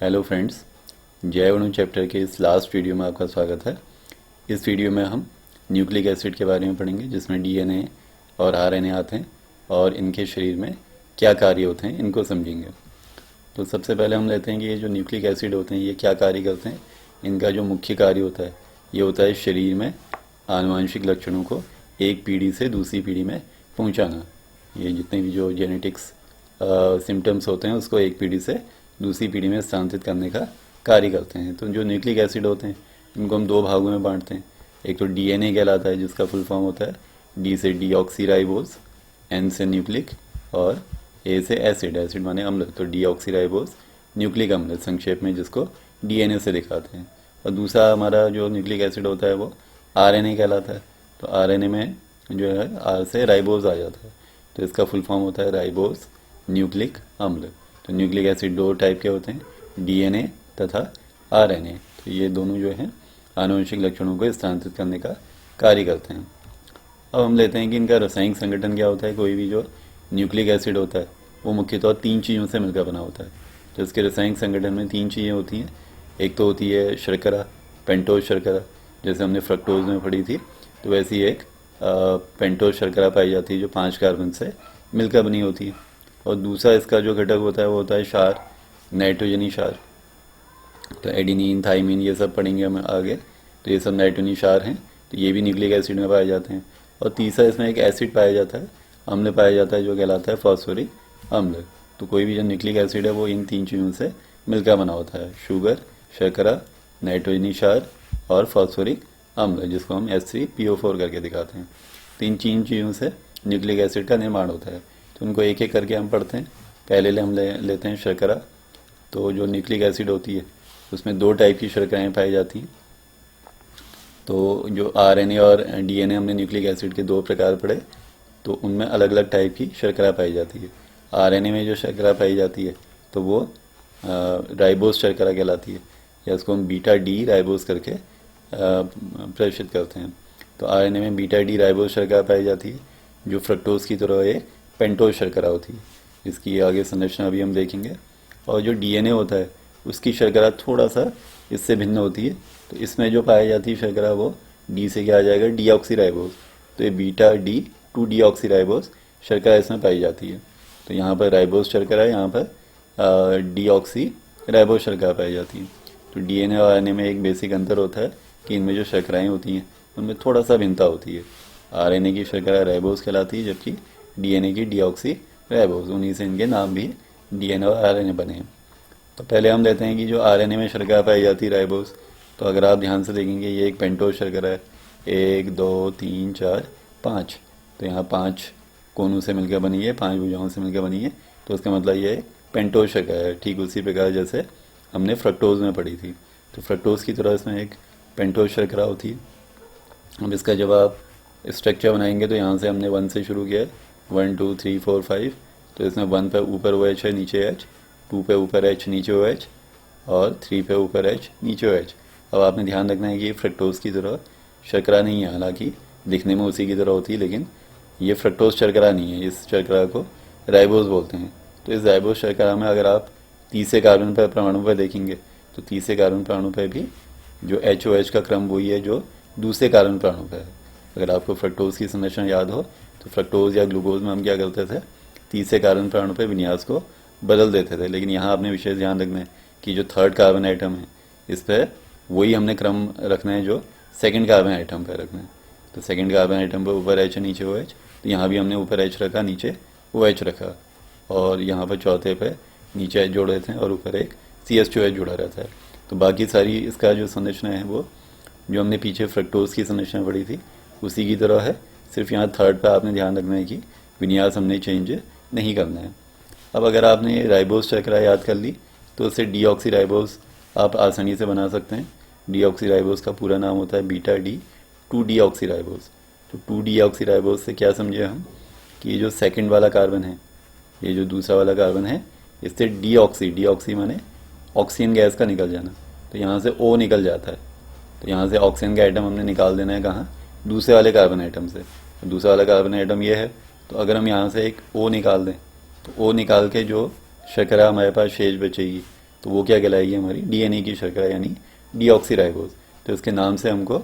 Hello friends, जैव अणु chapter के इस लास्ट वीडियो में आपका स्वागत है। इस वीडियो में हम न्यूक्लिक एसिड के बारे में पढ़ेंगे, जिसमें डीएनए और आरएनए आते हैं और इनके शरीर में क्या कार्य होते हैं इनको समझेंगे। तो सबसे पहले हम लेते हैं कि ये जो न्यूक्लिक एसिड होते हैं ये क्या कार्य करते हैं। इनका जो मुख्य कार्य होता है ये होता है शरीर में आनुवंशिक लक्षणों को एक पीढ़ी से दूसरी पीढ़ी में पहुँचाना। ये जितने भी जो जेनेटिक्स सिम्टम्स होते हैं उसको एक पीढ़ी से दूसरी पीढ़ी में स्थानांतरित करने का कार्य करते हैं। तो जो न्यूक्लिक एसिड होते हैं इनको हम दो भागों में बांटते हैं। एक तो डीएनए कहलाता है, जिसका फुल फॉर्म होता है डी से डीऑक्सीराइबोज, एन से न्यूक्लिक और ए से एसिड। एसिड माने अम्ल, तो डीऑक्सीराइबोज न्यूक्लिक अम्ल संक्षेप में, जिसको डीएनए से दिखाते हैं। और दूसरा हमारा जो न्यूक्लिक एसिड होता है वो आरएनए कहलाता है। तो आरएनए में जो है आर से राइबोज आ जाता है, तो इसका फुल फॉर्म होता है राइबोज न्यूक्लिक अम्ल। तो न्यूक्लिक एसिड दो टाइप के होते हैं, डीएनए तथा आरएनए। तो ये दोनों जो हैं आनुवंशिक लक्षणों को स्थानांतरित करने का कार्य करते हैं। अब हम लेते हैं कि इनका रासायनिक संगठन क्या होता है। कोई भी जो न्यूक्लिक एसिड होता है वो मुख्यतः तीन चीज़ों से मिलकर बना होता है। तो इसके रासायनिक संगठन में तीन चीज़ें होती हैं। एक तो होती है शर्करा, पेंटोज शर्करा, जैसे हमने फ्रक्टोज में पढ़ी थी, तो वैसी एक पेंटोज शर्करा पाई जाती है जो 5 कार्बन से मिलकर बनी होती है। और दूसरा इसका जो घटक होता है वो होता है क्षार, नाइट्रोजनी क्षार। तो एडिनिन, थाइमिन ये सब पढ़ेंगे हम आगे। तो ये सब नाइट्रोजनी क्षार हैं, तो ये भी न्यूक्लिक एसिड में पाए जाते हैं। और तीसरा इसमें एक एसिड पाया जाता है, अम्ल पाया जाता है, जो कहलाता है फॉस्फोरिक अम्ल। तो कोई भी जो न्यूक्लिक एसिड है वो इन तीन चीज़ों से मिलकर बना होता है, शुगर, शर्करा, नाइट्रोजनी क्षार और फॉस्फोरिक अम्ल, जिसको हम H3PO4 करके दिखाते हैं। तो इन तीन चीज़ों से न्यूक्लिक एसिड का निर्माण होता है। तो उनको एक एक करके हम पढ़ते हैं। पहले हम लेते हैं शर्करा। तो जो न्यूक्लिक एसिड होती है उसमें दो टाइप की शर्कराएँ पाई जाती हैं। तो जो आरएनए और डीएनए हमने न्यूक्लिक एसिड के दो प्रकार पढ़े, तो उनमें अलग अलग टाइप की शर्करा पाई जाती है। आरएनए में जो शर्करा पाई जाती है तो वो राइबोज शर्करा कहलाती है, या उसको हम बीटा डी राइबोज करके प्रेषित करते हैं। तो आरएनए में बीटा डी राइबोज शर्करा पाई जाती है, जो फ्रक्टोज की तरह एक पेंटोज शर्करा होती है। इसकी आगे संरचना भी हम देखेंगे। और जो डीएनए होता है उसकी शर्करा थोड़ा सा इससे भिन्न होती है। तो इसमें जो पाई जाती है शर्करा वो डी से क्या आ जाएगा, डीऑक्सीराइबोज। तो ये बीटा डी 2 डीऑक्सीराइबोज शर्करा इसमें पाई जाती है। तो यहाँ पर राइबोज शर्करा, यहाँ पर डीऑक्सीराइबोज शर्करा पाई जाती है। तो डीएनए और आरएनए में एक बेसिक अंतर होता है कि इनमें जो शर्कराएँ होती हैं उनमें थोड़ा सा भिन्नता होती है। आरएनए की शर्करा राइबोज कहलाती है, जबकि डीएनए की डीऑक्सीराइबोज। उन्हीं से इनके नाम भी डीएनए और आरएनए बने हैं। तो पहले हम लेते हैं कि जो आरएनए में शर्करा पाई जाती है राइबोज। तो अगर आप ध्यान से देखेंगे ये एक पेंटोज शर्करा है, 1 2 3 4 5। तो यहाँ 5 कोनों से मिलकर बनी है, 5 भुजाओं से मिलकर बनी है। तो उसका मतलब ये पेंटोज शर्करा है। ठीक उसी प्रकार जैसे हमने फ्रक्टोज में पढ़ी थी। तो फ्रक्टोज की तरह इसमें एक पेंटोज शर्करा होती है। अब इसका जब आप स्ट्रक्चर बनाएंगे तो यहाँ से हमने 1 से शुरू किया है, 1 2 3 4 5। तो इसमें 1 पे ऊपर ओ एच है, नीचे एच, 2 पे ऊपर एच, नीचे ओ एच, और 3 पे ऊपर एच, नीचे ओ एच। अब आपने ध्यान रखना है कि ये फ्रक्टोज की तरह शर्करा नहीं है, हालांकि दिखने में उसी की तरह होती है, लेकिन ये फ्रक्टोज शर्करा नहीं है। इस शर्करा को राइबोज बोलते हैं। तो इस राइबोज शर्करा में अगर आप तीसरे कार्बन पर परमाणु पर देखेंगे तो तीसरे कार्बन परमाणु पर भी जो एच ओ एच का क्रम वही है जो दूसरे कार्बन परमाणु पर है। अगर आपको फ्रक्टोज की संरचना याद हो तो फ्रक्टोज या ग्लूकोज में हम क्या करते थे, तीसरे कार्बन परमाणु पर विन्यास को बदल देते थे। लेकिन यहाँ आपने विशेष ध्यान रखना है कि जो थर्ड कार्बन आइटम है इस पर वही हमने क्रम रखना है जो सेकंड कार्बन आइटम पर रखना है। तो सेकंड कार्बन आइटम पर ऊपर एच है, नीचे ओ एच। तो यहाँ भी हमने ऊपर एच रखा, नीचे ओ एच रखा, और यहाँ पर चौथे पे नीचे एच जोड़ देते हैं और ऊपर एक CH2H जुड़ा रहता है। तो बाकी सारी इसका जो संरचना है वो जो हमने पीछे फ्रक्टोज की संरचना पढ़ी थी उसी की तरह है। सिर्फ यहाँ थर्ड पे आपने ध्यान रखना है कि विन्यास हमने चेंज नहीं करना है। अब अगर आपने राइबोज शर्करा याद कर ली तो उससे डीऑक्सीराइबोज आप आसानी से बना सकते हैं। डीऑक्सीराइबोज का पूरा नाम होता है बीटा डी 2 डीऑक्सीराइबोज। तो 2 डीऑक्सीराइबोज से क्या समझे हम कि ये जो सेकंड वाला कार्बन है, ये जो दूसरा वाला कार्बन है, इससे डीऑक्सी माने ऑक्सीजन गैस का निकल जाना। तो यहाँ से O निकल जाता है। तो यहाँ से ऑक्सीजन का आइटम हमने निकाल देना है कहाँ, दूसरे वाले कार्बन आइटम से। तो दूसरा वाला कार्बन आइटम ये है। तो अगर हम यहाँ से एक O निकाल दें तो O निकाल के जो शर्करा हमारे पास शेष बचेगी तो वो क्या कहलाएगी हमारी डीएनए की शर्करा यानी डीऑक्सीराइबोज। तो इसके नाम से हमको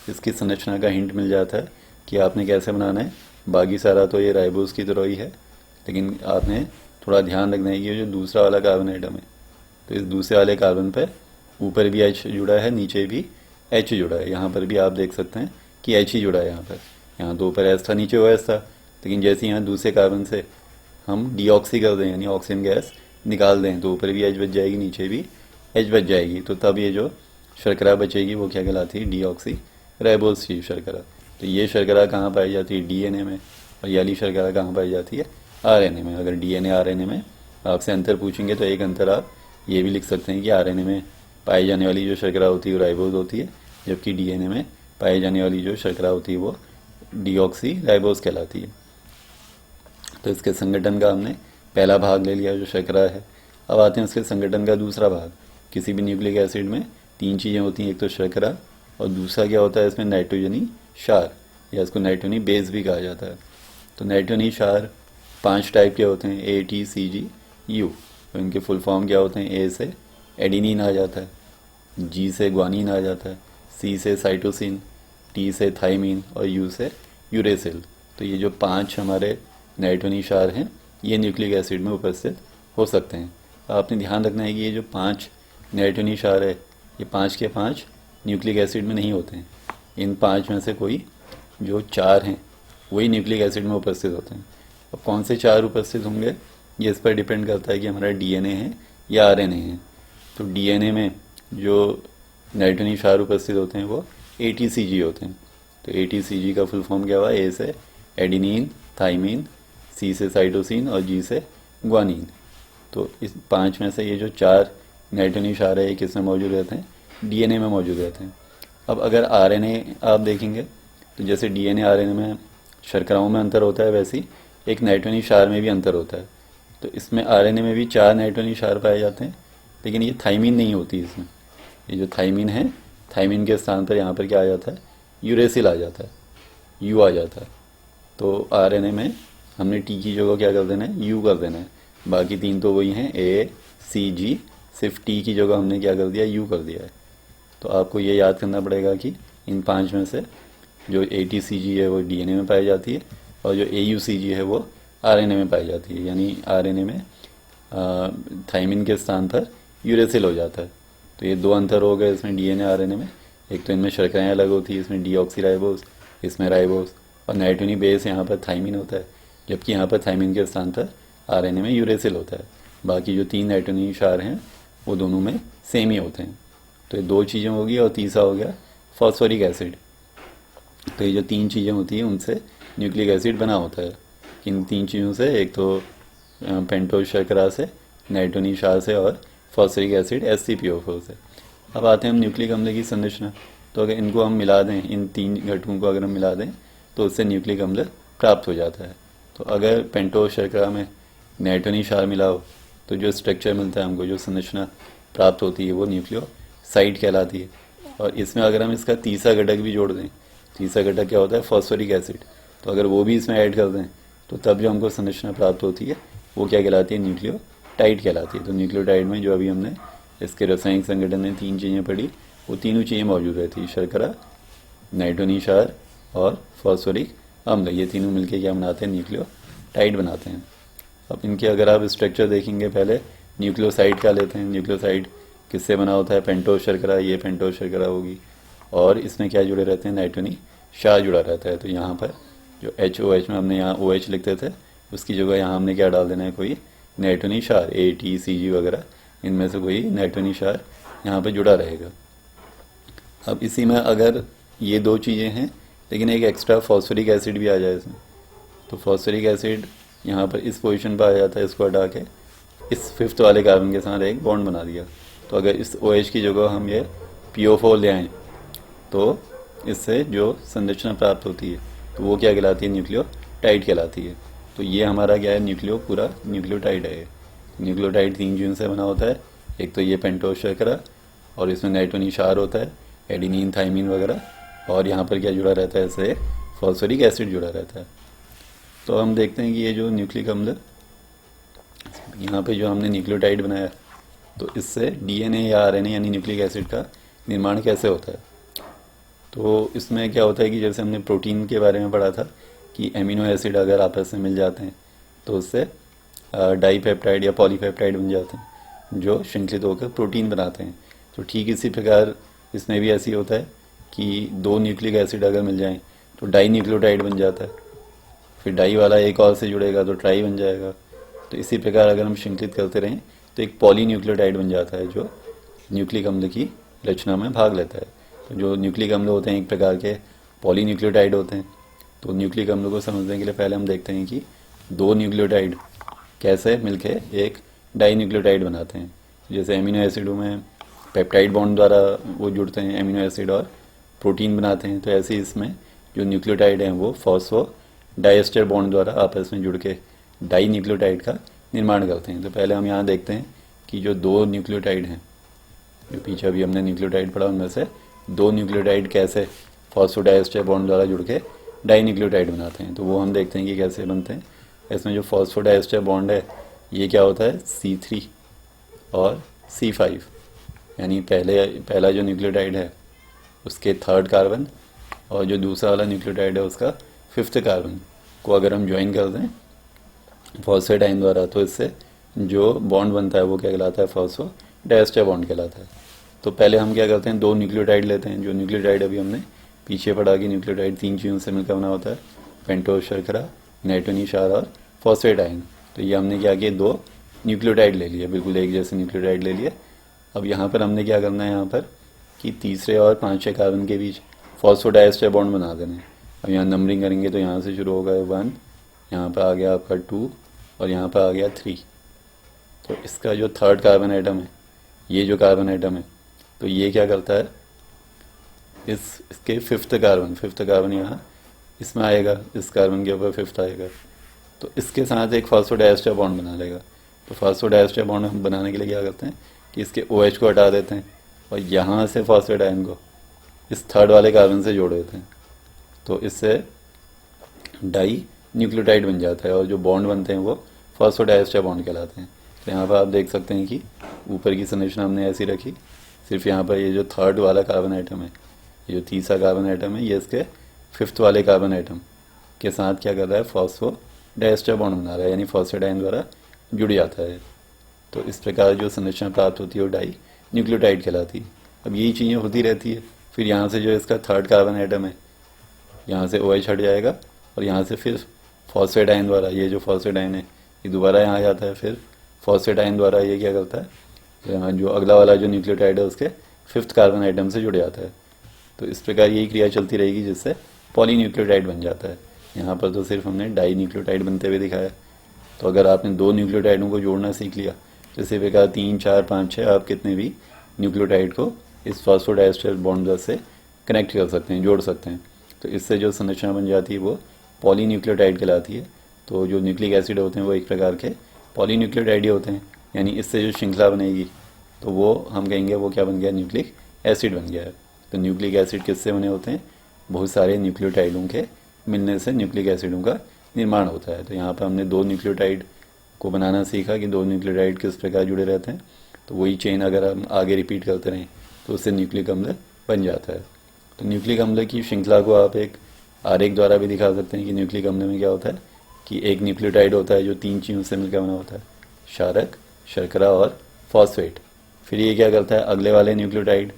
इसकी संरचना का हिंट मिल जाता है कि आपने कैसे बनाना है। बाकी सारा तो ये राइबोज की तरह ही है, लेकिन आपने थोड़ा ध्यान रखना है कि जो दूसरा वाला कार्बन एटम है, तो इस दूसरे वाले कार्बन पर ऊपर भी एच जुड़ा है, नीचे भी एच जुड़ा है। यहाँ पर भी आप देख सकते हैं कि एच ही जुड़ा है। यहाँ दो पर एस था, नीचे ओ एस था, लेकिन जैसे यहाँ दूसरे कार्बन से हम डीऑक्सी कर दें यानी ऑक्सीजन गैस निकाल दें तो ऊपर भी एच बच जाएगी, नीचे भी एच बच जाएगी। तो तब ये जो शर्करा बचेगी वो क्या कहलाती है, डीऑक्सी राइबोज की शर्करा। तो ये शर्करा कहाँ पाई जाती है, डीएनए में, और ये वाली शर्करा कहाँ पाई जाती है, आरएनए में। अगर डीएनए आरएनए में आपसे अंतर पूछेंगे तो एक अंतर आप ये भी लिख सकते हैं कि आरएनए में पाई जाने वाली जो शर्करा होती है वो राइबोज होती है, जबकि डीएनए में पाई जाने वाली जो शर्करा होती है वो डीऑक्सी राइबोज कहलाती है। तो इसके संगठन का हमने पहला भाग ले लिया जो शर्करा है। अब आते हैं उसके संगठन का दूसरा भाग। किसी भी न्यूक्लिक एसिड में तीन चीज़ें होती हैं, एक तो शर्करा और दूसरा क्या होता है इसमें नाइट्रोजनी क्षार, या इसको नाइट्रोजनी बेस भी कहा जाता है। तो नाइट्रोजनी क्षार 5 टाइप के होते हैं, A T C ji you. तो इनके फुल फॉर्म क्या होते हैं, ए से एडिनिन आ जाता है, जी से ग्वानिन आ जाता है, सी से साइटोसिन, टी से थाइमिन और यू से यूरेसिल। तो ये जो 5 हमारे नाइट्रोजनी क्षार हैं ये न्यूक्लिक एसिड में उपस्थित हो सकते हैं। आपने ध्यान रखना है कि ये जो 5 नाइट्रोजनी क्षार है ये 5 के 5 न्यूक्लिक एसिड में नहीं होते हैं। इन 5 में से कोई जो 4 हैं वही न्यूक्लिक एसिड में उपस्थित होते हैं। अब कौन से 4 उपस्थित होंगे ये इस पर डिपेंड करता है कि हमारा डीएनए है या आरएनए है। तो डीएनए में जो नाइट्रोजनी क्षार उपस्थित होते हैं वो एटीसीजी होते हैं। तो एटीसीजी का फुल फॉर्म क्या हुआ, ए से एडिनिन, थाइमिन, सी से साइटोसिन और जी से ग्वानिन। तो इस 5 में से ये जो 4 नाइट्रोजनी क्षार है ये किस में मौजूद रहते हैं, डीएनए में मौजूद रहते हैं। अब अगर आरएनए आप देखेंगे तो जैसे डीएनए आरएनए में शर्कराओं में अंतर होता है, वैसे ही एक नाइट्रोजनी क्षार में भी अंतर होता है। तो इसमें आरएनए में भी 4 नाइट्रोजनी क्षार पाए जाते हैं, लेकिन ये थाइमिन नहीं होती इसमें। ये जो थाइमिन है, थाइमिन के स्थान पर यहाँ पर क्या आ जाता है, यूरेसिल आ जाता है, यू आ जाता है। तो आरएनए में हमने टी की जगह क्या कर देना है, यू कर देना है। बाकी 3 तो वही हैं, ए सी जी, सिर्फ टी की जगह हमने क्या कर दिया, यू कर दिया है। तो आपको ये याद करना पड़ेगा कि इन 5 में से जो ए टी सी जी है वो डीएनए में पाई जाती है और जो ए यू सी जी है वो आरएनए में पाई जाती है। यानी आरएनए में थाइमिन के स्थान पर यूरेसिल हो जाता है। तो ये 2 अंतर हो गए इसमें डीएनए आरएनए में। एक तो इनमें शर्कराएँ अलग होती है, इसमें डीऑक्सीराइबोज, इसमें राइबोज, और नाइट्रोजनी बेस यहाँ पर थाइमिन होता है, जबकि यहाँ पर थाइमिन के स्थान पर आरएनए में यूरेसिल होता है। बाकी जो 3 नाइट्रोजनी क्षार हैं वो दोनों में सेम ही होते हैं। तो ये 2 चीज़ें होगी और तीसरा हो गया फॉस्फोरिक एसिड। तो ये जो 3 चीज़ें होती हैं उनसे न्यूक्लिक एसिड बना होता है। इन 3 चीज़ों से, एक तो पेंटोज शर्करा से, नाइट्रोजनी क्षार से और फॉस्फोरिक एसिड SCPO4 से। अब आते हैं हम न्यूक्लिक अम्ल की संरचना। तो अगर इनको हम मिला दें, इन 3 घटकों को अगर हम मिला दें तो उससे न्यूक्लिक अम्ल प्राप्त हो जाता है। तो अगर पेंटोज शर्करा में नाइट्रोजनी क्षार मिला हो तो जो स्ट्रक्चर मिलता है हमको, जो संरचना प्राप्त होती है वो न्यूक्लियोसाइड कहलाती है। और इसमें अगर हम इसका तीसरा घटक भी जोड़ दें, तीसरा घटक क्या होता है, फॉस्फोरिक एसिड, तो अगर वो भी इसमें ऐड कर दें तो तब जो हमको संरचना प्राप्त होती है वो क्या कहलाती है, न्यूक्लियोटाइड कहलाती है। तो न्यूक्लियोटाइड में जो अभी हमने इसके रासायनिक संगठन में 3 चीज़ें पढ़ी वो तीनों चीज़ें मौजूद रहती है, शर्करा, नाइट्रोजनी क्षार और फॉस्फोरिक अम्ल। ये तीनों मिलकर क्या बनाते हैं, न्यूक्लियोटाइड बनाते हैं। अब इनके अगर आप स्ट्रक्चर देखेंगे, पहले न्यूक्लियोसाइड क्या लेते हैं, न्यूक्लियोसाइड किससे बना होता है, पेंटोज शर्करा, ये पेंटोज शर्करा होगी, और इसमें क्या जुड़े रहते हैं, नाइट्रोजनी क्षार जुड़ा रहता है। तो यहाँ पर जो HOH में हमने यहाँ OH लिखते थे उसकी जगह यहाँ हमने क्या डाल देना है, कोई नाइट्रोजनी क्षार, ATCG वगैरह, इनमें से कोई नाइट्रोजनी क्षार यहाँ पर जुड़ा रहेगा। अब इसी में अगर ये 2 चीज़ें हैं लेकिन एक एक्स्ट्रा फॉस्फोरिक एसिड भी आ जाए इसमें, तो फॉस्फोरिक एसिड यहाँ पर इस पोजीशन पर आ जाता है, इसको हटा के इस 5th वाले कार्बन के साथ एक बॉन्ड बना दिया। तो अगर इस OH की जगह हम ये PO4 ले आएँ तो इससे जो संरचना प्राप्त होती है तो वो क्या कहलाती है, न्यूक्लियोटाइड कहलाती है। तो ये हमारा क्या है, पूरा न्यूक्लियोटाइड है। न्यूक्लियोटाइड 3 चीज़ों से बना होता है, एक तो ये पेंटोज शर्करा और इसमें नाइट्रोजनी क्षार होता है, एडिनिन, थाइमिन वगैरह, और यहाँ पर क्या जुड़ा रहता है, इससे फॉस्फोरिक एसिड जुड़ा रहता है। तो हम देखते हैं कि ये जो न्यूक्लिक अम्ल, यहाँ पे जो हमने न्यूक्लियोटाइड बनाया तो इससे डीएनए या आरएनए यानी न्यूक्लिक एसिड का निर्माण कैसे होता है। तो इसमें क्या होता है कि जैसे हमने प्रोटीन के बारे में पढ़ा था कि एमिनो एसिड अगर आपस में मिल जाते हैं तो उससे डाईपेप्टाइड या पॉलीपेप्टाइड बन जाते हैं जो श्रृंखलित होकर प्रोटीन बनाते हैं। तो ठीक इसी प्रकार इसमें भी ऐसी होता है कि दो न्यूक्लिक एसिड अगर मिल जाएं तो डाई न्यूक्लियोटाइड बन जाता है, फिर डाई वाला एक और से जुड़ेगा तो ट्राई बन जाएगा। तो इसी प्रकार अगर हम श्रृंखलित करते रहें तो एक पॉलीन्यूक्लियोटाइड बन जाता है जो न्यूक्लिक अम्ल की रचना में भाग लेता है। तो जो न्यूक्लिक अम्ल होते हैं एक प्रकार के पॉलीन्यूक्लियोटाइड होते हैं। तो न्यूक्लिक अम्ल को समझने के लिए पहले हम देखते हैं कि दो न्यूक्लियोटाइड कैसे मिलके एक डाई न्यूक्लियोटाइड बनाते हैं। जैसे एमिनो एसिडों में पेप्टाइड बॉन्ड द्वारा वो जुड़ते हैं एमिनो एसिड और प्रोटीन बनाते हैं, तो ऐसे इसमें जो न्यूक्लियोटाइड हैं वो फॉस्फो डाइएस्टर बॉन्ड द्वारा आपस में जुड़ के डाई न्यूक्लियोटाइड का निर्माण करते हैं। तो पहले हम यहाँ देखते हैं कि जो दो न्यूक्लियोटाइड हैं, जो पीछे अभी हमने न्यूक्लियोटाइड पढ़ा, उनमें से दो न्यूक्लियोटाइड कैसे फॉस्फोडाइएस्टर बॉन्ड द्वारा जुड़ के डाई न्यूक्लियोटाइड बनाते हैं। तो वो हम देखते हैं कि कैसे बनते हैं। इसमें जो फॉस्फोडाइएस्टर बॉन्ड है ये क्या होता है C3 और C5, यानी पहला जो न्यूक्लियोटाइड है उसके थर्ड कार्बन और जो दूसरा वाला न्यूक्लियोटाइड है उसका फिफ्थ कार्बन को अगर हम ज्वाइन कर दें फॉस्फेटाइन द्वारा तो इससे जो बॉन्ड बनता है वो क्या कहलाता है फॉस्फोडाइएस्टर बॉन्ड कहलाता है। तो पहले हम क्या करते हैं दो न्यूक्लियोटाइड लेते हैं। जो न्यूक्लियोटाइड अभी हमने पीछे पढ़ा कि न्यूक्लियोटाइड तीन चीज़ों से मिलकर बना होता है, पेंटोज शर्करा, नाइट्रोजनी क्षार और फॉस्फेटाइन। तो ये हमने क्या किया दो न्यूक्लियोटाइड ले लिए, बिल्कुल एक जैसे न्यूक्लियोटाइड ले लिए। अब यहाँ पर हमने क्या करना है यहाँ पर कि तीसरे और पाँचवें कार्बन के बीच फॉस्फोडाइएस्टर बॉन्ड बना देना है। अब यहाँ नंबरिंग करेंगे तो यहाँ से शुरू होगा 1, यहाँ पर आ गया आपका 2 और यहाँ पर आ गया 3। तो इसका जो थर्ड कार्बन आइटम है, ये जो कार्बन आइटम है, तो ये क्या करता है इसके फिफ्थ कार्बन यहाँ इसमें आएगा, इस कार्बन के ऊपर फिफ्थ आएगा, तो इसके साथ एक फॉस्फोडाइएस्टर बॉन्ड बना लेगा। तो फॉस्फोडाइएस्टर बॉन्ड हम बनाने के लिए क्या करते हैं कि इसके OH को हटा देते हैं और यहाँ से फॉस्फेटाइन को इस थर्ड वाले कार्बन से जोड़ देते हैं। तो इससे डाई न्यूक्लियोटाइड बन जाता है और जो बॉन्ड बनते हैं वो फॉस्फोडाइएस्टर बॉन्ड कहलाते हैं। तो यहाँ पर आप देख सकते हैं कि ऊपर की संरचना हमने ऐसी रखी, सिर्फ यहाँ पर ये जो थर्ड वाला कार्बन आइटम है, ये जो तीसरा कार्बन आइटम है, ये इसके फिफ्थ वाले कार्बन आइटम के साथ क्या कर रहा है फॉस्फोडाइएस्टर बॉन्ड बना रहा है, यानी फॉस्फेटाइन द्वारा जुड़ जाता है। तो इस प्रकार जो संरचना प्राप्त होती है वो डाई न्यूक्लियोटाइड कहलाती है। अब यही चीज़ें होती रहती है। फिर यहाँ से जो इसका थर्ड कार्बन आइटम है, यहाँ से OH हट जाएगा और यहाँ से फिर फॉस्फेटाइन द्वारा, ये जो फॉस्फेटाइन है ये दोबारा यहाँ आ जाता है, फिर फॉस्फेटाइन द्वारा ये क्या करता है जो अगला वाला जो न्यूक्लियोटाइड है उसके फिफ्थ कार्बन आइटम से जुड़ जाता है। तो इस प्रकार यही क्रिया चलती रहेगी जिससे पॉलीन्यूक्लियोटाइड बन जाता है। यहाँ पर तो सिर्फ हमने डाई न्यूक्लियोटाइड बनते हुए दिखाया। तो अगर आपने दो न्यूक्लियोटाइडों को जोड़ना सीख लिया तो इसी प्रकार 3, 4, 5, 6 आप कितने भी न्यूक्लियोटाइड को इस फॉस्फोडाइएस्टर बॉन्ड से कनेक्ट कर सकते हैं, जोड़ सकते हैं। तो इससे जो संरचना बन जाती है वो पॉलीन्यूक्लियोटाइड कहलाती है। तो जो न्यूक्लिक एसिड होते हैं वो एक प्रकार के पॉलीन्यूक्लियोटाइड ही होते हैं, यानी इससे जो श्रृंखला बनेगी तो वो हम कहेंगे वो क्या बन गया न्यूक्लिक एसिड बन गया है। तो न्यूक्लिक एसिड किससे बने होते हैं, बहुत सारे न्यूक्लियोटाइडों के मिलने से न्यूक्लिक एसिडों का निर्माण होता है। तो यहाँ पर हमने दो न्यूक्लियोटाइड को बनाना सीखा कि दो न्यूक्लियोटाइड किस प्रकार जुड़े रहते हैं। तो वही चेन अगर हम आगे रिपीट करते रहें तो उससे न्यूक्लिक अम्ल बन जाता है। तो न्यूक्लिक अम्ल की श्रृंखला को आप एक आरेख द्वारा भी दिखा सकते हैं कि न्यूक्लिक अम्ल में क्या होता है कि एक न्यूक्लियोटाइड होता है जो तीन चीज़ों से मिलकर बना होता है, क्षारक, शर्करा और फॉस्फेट। फिर ये क्या करता है अगले वाले न्यूक्लियोटाइड,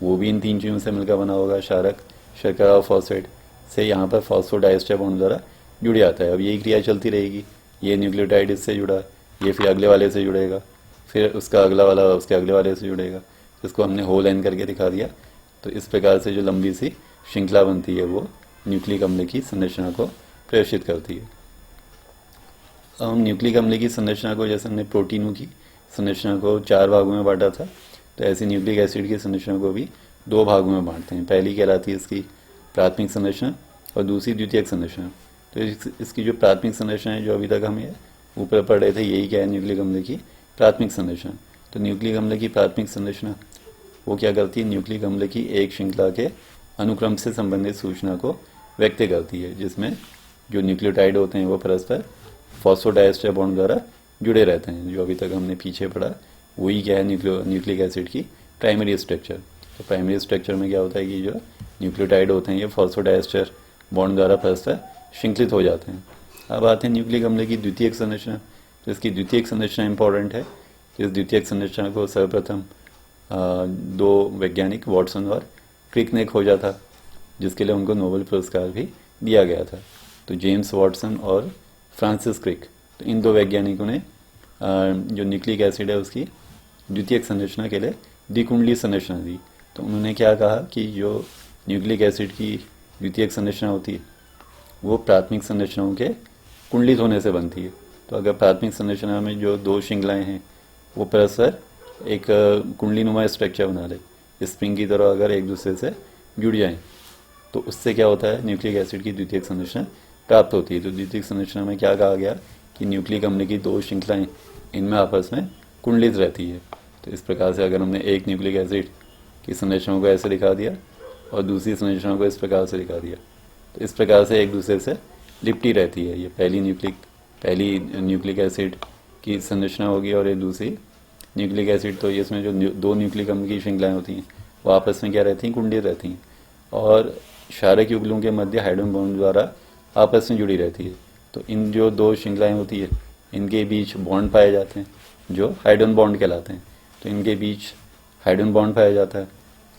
वो भी इन तीन चीज़ों से मिलकर बना होगा, क्षारक, शर्करा और फॉस्फेट से यहाँ पर फॉस्फोडाइएस्टर बॉन्ड द्वारा जुड़ जाता है। अब यही क्रिया चलती रहेगी, ये न्यूक्लियोटाइड इससे जुड़ा, ये फिर अगले वाले से जुड़ेगा, फिर उसका अगला वाला उसके अगले वाले से जुड़ेगा। इसको हमने होल एन करके दिखा दिया। तो इस प्रकार से जो लंबी सी श्रृंखला बनती है वो न्यूक्लिक अम्ल की संरचना को प्रदर्शित करती है। अब हम न्यूक्लिक अम्ल की संरचना को, जैसे हमने प्रोटीनों की संरचना को 4 भागों में बांटा था, तो ऐसे न्यूक्लिक एसिड की संरचना को भी 2 भागों में बांटते हैं। पहली कहलाती है इसकी प्राथमिक संरचना और दूसरी द्वितीयक संरचना। तो इसकी जो प्राथमिक संरचना है जो अभी तक हम ये ऊपर पढ़ रहे थे, यही क्या है न्यूक्लिक अम्ल की प्राथमिक संरचना। तो न्यूक्लिक अम्ल की प्राथमिक संरचना वो क्या करती है, न्यूक्लिक अम्ल की एक श्रृंखला के अनुक्रम से संबंधित सूचना को व्यक्त करती है, जिसमें जो न्यूक्लियोटाइड होते हैं वो परस्पर फॉस्फोडाइएस्टर बॉन्ड द्वारा जुड़े रहते हैं। जो अभी तक हमने पीछे पढ़ा वही क्या है न्यूक्लिक एसिड की प्राइमरी स्ट्रक्चर। तो प्राइमरी स्ट्रक्चर में क्या होता है कि जो न्यूक्लियोटाइड होते हैं ये फॉस्फोडाइस्टर बॉन्ड द्वारा परस्पर श्रृंखलित हो जाते हैं। अब आते हैं न्यूक्लिक अम्ल की द्वितीयक संरचना। तो इसकी द्वितीयक संरचना इंपॉर्टेंट है। तो इस द्वितीयक संरचना को सर्वप्रथम दो वैज्ञानिक वॉटसन और क्रिक ने खोजा था, जिसके लिए उनको नोबेल पुरस्कार भी दिया गया था। तो जेम्स वॉटसन और फ्रांसिस क्रिक, तो इन दो वैज्ञानिकों ने जो न्यूक्लिक एसिड है उसकी द्वितीयक संरचना के लिए द्विकुंडलीय संरचना दी। तो उन्होंने क्या कहा कि जो न्यूक्लिक एसिड की द्वितीयक संरचना होती है वो प्राथमिक संरचनाओं के कुंडलित होने से बनती है। तो अगर प्राथमिक संरचना में जो दो श्रृंखलाएं हैं वो परस्पर एक कुंडलीनुमा स्ट्रक्चर बना ले, स्प्रिंग की तरह अगर एक दूसरे से जुड़ जाएं, तो उससे क्या होता है न्यूक्लिक एसिड की द्वितीयक संरचना प्राप्त होती है। तो द्वितीयक संरचना में क्या कहा गया कि न्यूक्लिक अम्ल की दो श्रृंखलाएं इनमें आपस में कुंडलित रहती है। तो इस प्रकार से अगर हमने एक न्यूक्लिक एसिड की संरचना को ऐसे दिखा दिया और दूसरी संरचना को इस प्रकार से दिखा दिया, तो इस प्रकार से एक दूसरे से लिपटी रहती है। ये पहली न्यूक्लिक एसिड की संरचना होगी और ये दूसरी न्यूक्लिक एसिड। तो इसमें जो दो न्यूक्लिक अम्ल की श्रृंखलाएं होती हैं वो आपस में क्या रहती हैं, कुंडलित रहती हैं और क्षारक युगलों के मध्य हाइड्रोजन बॉन्ड द्वारा आपस में जुड़ी रहती है। तो इन जो दो श्रृंखलाएं होती है इनके बीच बॉन्ड पाए जाते हैं जो हाइड्रोजन बॉन्ड कहलाते हैं। तो इनके बीच हाइड्रोजन बॉन्ड पाया जाता है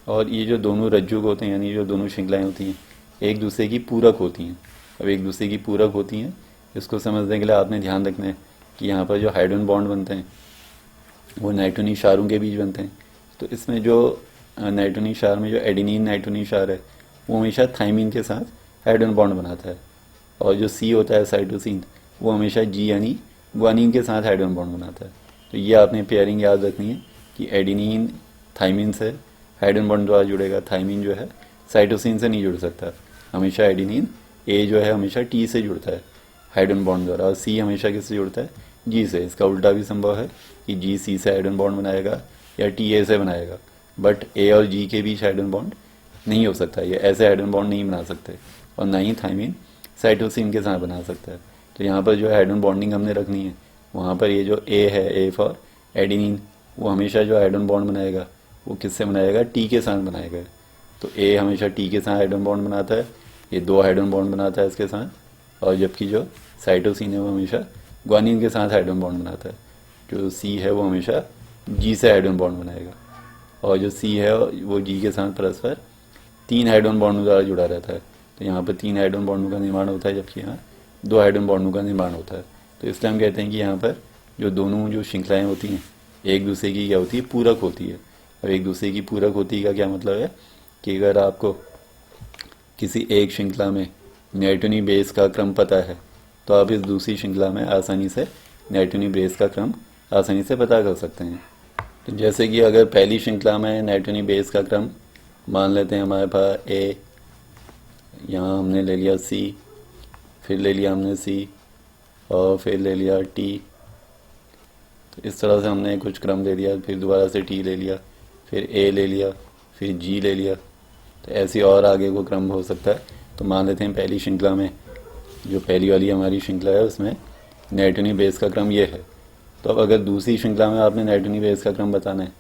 और ये जो दोनों रज्जुक होते हैं यानी जो दोनों श्रृंखलाएं होती हैं एक दूसरे की पूरक होती हैं। अब एक दूसरे की पूरक होती हैं, इसको समझने के लिए आपने ध्यान रखना है कि यहाँ पर जो हाइड्रोजन बॉन्ड बनते हैं वो नाइट्रोजन क्षारों के बीच बनते हैं। तो इसमें जो नाइट्रोजन क्षार में जो एडिनिन नाइट्रोजन क्षार है वो हमेशा थाइमिन के साथ हाइड्रोजन बॉन्ड बनाता है और जो सी होता है साइटोसिन वो हमेशा जी यानी ग्वानिन के साथ हाइड्रोजन बॉन्ड बनाता है। तो ये आपने पेयरिंग याद रखनी है कि एडिनिन थाइमिन से हाइड्रोजन बॉन्ड द्वारा जुड़ेगा, थाइमिन जो है साइटोसिन से नहीं जुड़ सकता। हमेशा एडिनिन ए जो है हमेशा टी से जुड़ता है हाइड्रोजन बॉन्ड द्वारा और सी हमेशा किससे जुड़ता है, जी से। इसका उल्टा भी संभव है कि जी सी से हाइड्रोजन बॉन्ड बनाएगा या टी ए से बनाएगा, बट ए और जी के बीच हाइड्रोजन बॉन्ड नहीं हो सकता। ये ऐसे हाइड्रोजन बॉन्ड नहीं बना सकते और ना ही थाइमिन साइटोसिन के साथ बना सकता है। तो यहाँ पर जो हाइड्रोजन बॉन्डिंग हमने रखनी है वहाँ पर ये जो ए है, ए फॉर एडिनिन, वो हमेशा जो हाइड्रोजन बॉन्ड बनाएगा वो किससे बनाएगा, टी के साथ बनाएगा। तो ए हमेशा टी के साथ हाइड्रोजन बॉन्ड बनाता है, ये दो हाइड्रोजन बॉन्ड बनाता है इसके साथ, और जबकि जो साइटोसिन है वो हमेशा ग्वानिन के साथ हाइड्रोजन बॉन्ड बनाता है। जो सी है वो हमेशा जी से हाइड्रोजन बॉन्ड बनाएगा और जो सी है वो जी के साथ परस्पर तीन हाइड्रोजन बॉन्डों द्वारा जुड़ा रहता है। तो यहाँ पर तीन हाइड्रोजन बॉन्डों का निर्माण होता है जबकि यहाँ दो हाइड्रोजन बॉन्डों का निर्माण होता है। तो इसलिए हम कहते हैं कि यहाँ पर जो दोनों जो श्रृंखलाएँ होती हैं एक दूसरे की क्या होती है, पूरक होती है। और एक दूसरे की पूरक होती का क्या मतलब है कि अगर आपको किसी एक श्रृंखला में नाइट्रोजन बेस का क्रम पता है तो आप इस दूसरी श्रृंखला में आसानी से नाइट्रोजन बेस का क्रम आसानी से पता कर सकते हैं। तो जैसे कि अगर पहली श्रृंखला में नाइट्रोजन बेस का क्रम मान लेते हैं हमारे पास ए, यहाँ हमने ले लिया सी, फिर ले लिया हमने सी और फिर ले लिया टी। तो इस तरह से हमने कुछ क्रम ले लिया, फिर दोबारा से टी ले लिया, फिर ए ले लिया, फिर जी ले लिया। तो ऐसे और आगे को क्रम हो सकता है। तो मान लेते हैं पहली श्रृंखला में जो पहली वाली हमारी श्रृंखला है उसमें नाइट्रोजन बेस का क्रम ये है। तो अब अगर दूसरी श्रृंखला में आपने नाइट्रोजन बेस का क्रम बताना है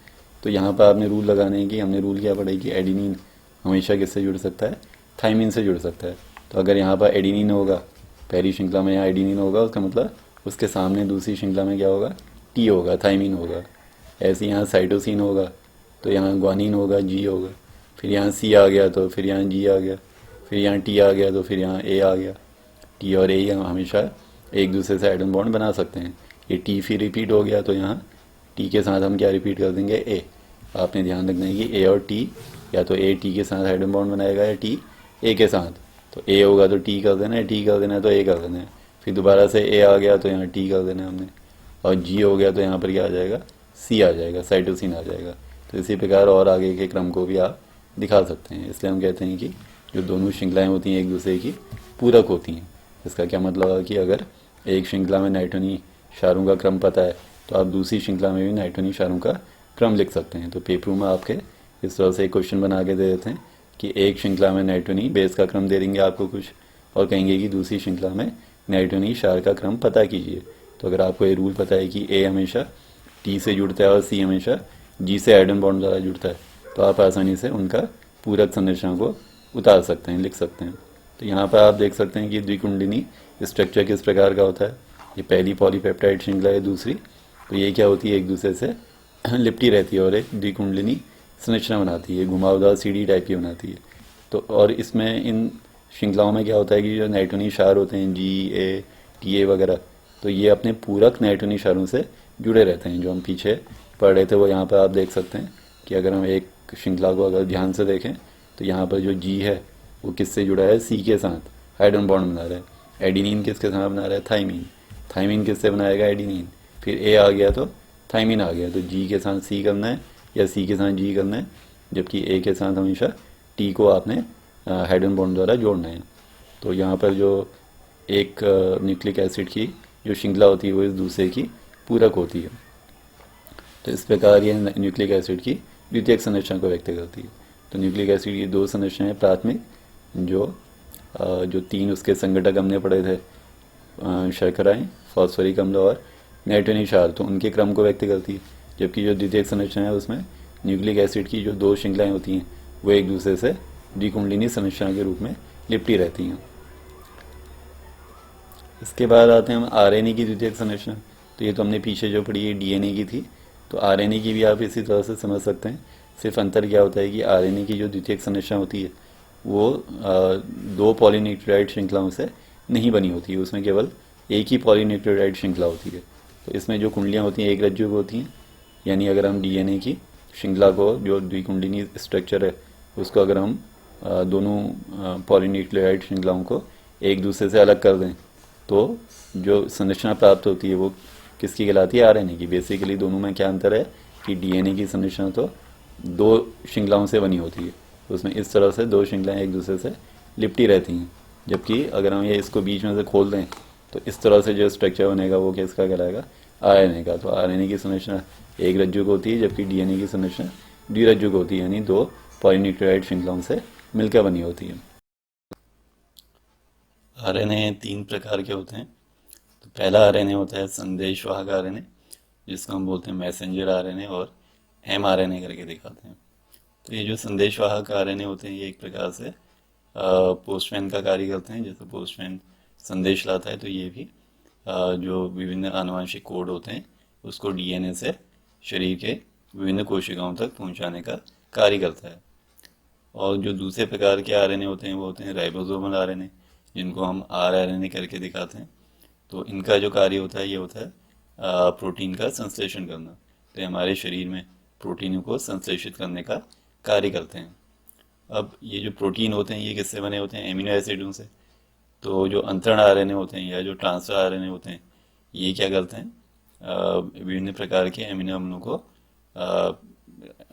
तो यहाँ पर आपने रूल लगाने हैं कि हमने रूल क्या पढ़ा कि एडिनिन हमेशा किससे जुड़ सकता है, थाइमिन से जुड़ सकता है। तो अगर यहाँ पर एडिनिन होगा पहली श्रृंखला में, यहाँ एडिनिन होगा, उसका मतलब उसके सामने दूसरी श्रृंखला में क्या होगा, टी होगा, थाइमिन होगा। ऐसे यहाँ साइटोसिन होगा तो यहाँ ग्वानिन होगा, जी होगा, फिर यहाँ सी आ गया तो फिर यहाँ जी आ गया, फिर यहाँ टी आ गया तो फिर यहाँ ए आ गया। टी और ए हमेशा एक दूसरे से हाइड्रोजन बॉन्ड बना सकते हैं। ये टी फिर रिपीट हो गया तो यहाँ टी के साथ हम क्या रिपीट कर देंगे, ए। आपने ध्यान रखना है कि ए और टी या तो ए टी के साथ हाइड्रोजन बॉन्ड बनाएगा या टी ए के साथ। तो ए होगा तो टी कर देना है, टी कर देना है तो ए कर देना है, फिर दोबारा से ए आ गया तो यहाँ टी कर देना है हमने, और जी हो गया तो यहाँ पर क्या आ जाएगा, सी आ जाएगा, साइटोसिन आ जाएगा। तो इसी प्रकार और आगे के क्रम को भी आप दिखा सकते हैं। इसलिए हम कहते हैं कि जो दोनों श्रृंखलाएँ होती हैं एक दूसरे की पूरक होती हैं। इसका क्या मतलब है कि अगर एक श्रृंखला में नाइट्रोजन क्षारों का क्रम पता है तो आप दूसरी श्रृंखला में भी नाइट्रोजन क्षारों का क्रम लिख सकते हैं। तो पेपर में आपके इस तरह से एक क्वेश्चन बना के दे देते हैं कि एक श्रृंखला में नाइट्रोजन बेस का क्रम दे देंगे आपको कुछ और कहेंगे कि दूसरी श्रृंखला में नाइट्रोजन क्षार का क्रम पता कीजिए। तो अगर आपको ये रूल पता है कि ए हमेशा टी से जुड़ता है और सी हमेशा जी से एडन बॉन्ड द्वारा जुड़ता है, तो आप आसानी से उनका पूरक संरचना को उतार सकते हैं, लिख सकते हैं। तो यहाँ पर आप देख सकते हैं कि द्विकुंडलिनी स्ट्रक्चर किस प्रकार का होता है। ये पहली पॉलीपेप्टाइड श्रृंखला है, दूसरी तो ये क्या होती है, एक दूसरे से लिपटी रहती है और एक द्विकुंडलिनी संरचना बनाती है, घुमावदार सीढ़ी टाइप की बनाती है। तो और इसमें इन श्रृंखलाओं में क्या होता है कि जो नाइट्रोजनी क्षार होते हैं GA TA वगैरह, तो ये अपने पूरक नाइट्रोजनी क्षारों से जुड़े रहते हैं। जो हम पीछे पढ़ रहे थे वो यहाँ पर आप देख सकते हैं कि अगर हम एक श्रृंखला को अगर ध्यान से देखें तो यहाँ पर जो G है वो किससे जुड़ा है, C के साथ हाइड्रोजन बॉन्ड बना रहा है। एडिनिन किसके साथ बना रहा है, थाइमिन। थाइमिन किससे बनाएगा, एडिनिन। फिर A आ गया तो थाइमिन आ गया, तो G के साथ C करना है या C के साथ G करना है, जबकि A के साथ हमेशा T को आपने हाइड्रोजन बॉन्ड द्वारा जोड़ना है। तो यहाँ पर जो एक न्यूक्लिक एसिड की जो श्रृंखला होती है वो इस दूसरे की पूरक होती है। तो इस प्रकार ये न्यूक्लिक एसिड की द्वितीयक संरचना को व्यक्त करती है। तो न्यूक्लिक एसिड की दो संरचनाएं, प्राथमिक जो तीन उसके संघटक हमने पढ़े थे, शर्कराएं, फॉस्फोरिक अम्ल और नाइट्रोजनी क्षार, तो उनके क्रम को व्यक्त करती है। जबकि जो द्वितीयक संरचना है उसमें न्यूक्लिक एसिड की जो दो श्रृंखलाएं होती हैं वो एक दूसरे से द्विकुंडलिनी संरचना के रूप में लिपटी रहती हैं। इसके बाद आते हैं हम आरएनए की द्वितीयक संरचना। तो ये तो हमने पीछे जो पढ़ी है डीएनए की थी, तो आरएनए की भी आप इसी तरह से समझ सकते हैं। सिर्फ अंतर क्या होता है कि आरएनए की जो द्वितीयक संरचना होती है वो दो पॉलीन्यूक्लियोटाइड श्रृंखलाओं से नहीं बनी होती है, उसमें केवल एक ही पॉलीन्यूक्लियोटाइड श्रृंखला होती है। तो इसमें जो कुंडलियाँ होती हैं एक रज्जु को होती हैं, यानी अगर हम डीएनए की श्रृंखला को, जो द्विकुंडलिनी स्ट्रक्चर है उसको अगर हम दोनों पॉलीन्यूक्लियोटाइड श्रृंखलाओं को एक दूसरे से अलग कर दें तो जो संरचना प्राप्त होती है वो किसकी कहलाती है, आरएनए की। बेसिकली दोनों में क्या अंतर है कि डीएनए की संरचना तो दो श्रृंखलाओं से बनी होती है, उसमें इस तरह से दो श्रृंखलाएं एक दूसरे से लिपटी रहती हैं, जबकि अगर हम ये इसको बीच में से खोल दें तो इस तरह से जो स्ट्रक्चर बनेगा वो किसका कहलाएगा, आरएनए का। तो आरएनए की संरचना एक रज्जु को होती है, जबकि डीएनए की संरचना द्विरज्जु को होती है, यानी दो पॉलीन्यूक्लियोटाइड श्रृंखलाओं से मिलकर बनी होती है। आरएनए तीन प्रकार के होते हैं। तो पहला आरएनए होता है संदेशवाहक आरएनए, जिसको हम बोलते हैं मैसेंजर आरएनए और mRNA करके दिखाते हैं। तो ये जो संदेशवाहक आरएनए होते हैं ये एक प्रकार से पोस्टमैन का कार्य करते हैं। जैसे पोस्टमैन संदेश लाता है तो ये भी जो विभिन्न आनुवंशिक कोड होते हैं उसको डीएनए से शरीर के विभिन्न कोशिकाओं तक पहुंचाने का कार्य करता है। और जो दूसरे प्रकार के आरएनए होते हैं वो होते हैं राइबोसोमल आरएनए, जिनको हम आरआरएनए करके दिखाते हैं। तो इनका जो कार्य होता है ये होता है प्रोटीन का संश्लेषण करना। तो हमारे शरीर में प्रोटीनों को संश्लेषित करने का कार्य करते हैं। अब ये जो प्रोटीन होते हैं ये किससे बने होते हैं, एमिनो एसिडों से। तो जो अंतरण आरएनए होते हैं या जो ट्रांसफर आरएनए होते हैं ये क्या करते हैं, विभिन्न प्रकार के एमिनो अम्लों को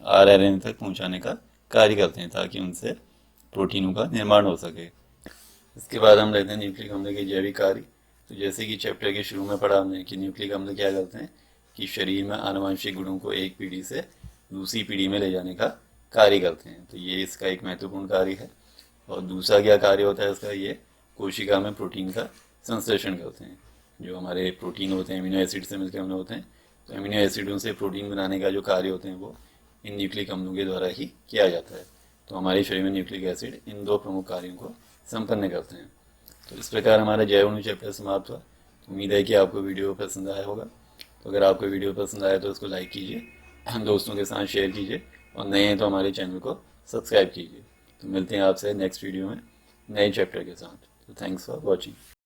आरआरएनए तक पहुंचाने का कार्य करते हैं ताकि उनसे प्रोटीनों का निर्माण हो सके। इसके बाद हम लेते हैं न्यूक्लिक अम्ल के जैविक कार्य। तो जैसे कि चैप्टर के शुरू में पढ़ा हमने कि न्यूक्लिक अम्ल क्या करते हैं कि शरीर में आनुवंशिक गुणों को एक पीढ़ी से दूसरी पीढ़ी में ले जाने का कार्य करते हैं। तो ये इसका एक महत्वपूर्ण कार्य है। और दूसरा क्या कार्य होता है इसका, ये कोशिका में प्रोटीन का संश्लेषण करते हैं। जो हमारे प्रोटीन होते हैं अमीनो एसिड से मिलकर बने होते हैं, तो अमीनो एसिडों से प्रोटीन बनाने का जो कार्य होते हैं वो इन न्यूक्लिक अम्लों के द्वारा ही किया जाता है। तो हमारे शरीर में न्यूक्लिक एसिड इन दो प्रमुख कार्यों को संपन्न करते हैं। तो इस प्रकार हमारा जैव अणु चैप्टर समाप्त हुआ। तो उम्मीद है कि आपको वीडियो पसंद आया होगा। तो अगर आपको वीडियो पसंद आया तो उसको लाइक कीजिए, दोस्तों के साथ शेयर कीजिए, और नए हैं तो हमारे चैनल को सब्सक्राइब कीजिए। तो मिलते हैं आपसे नेक्स्ट वीडियो में नए चैप्टर के साथ। तो थैंक्स फॉर वॉचिंग।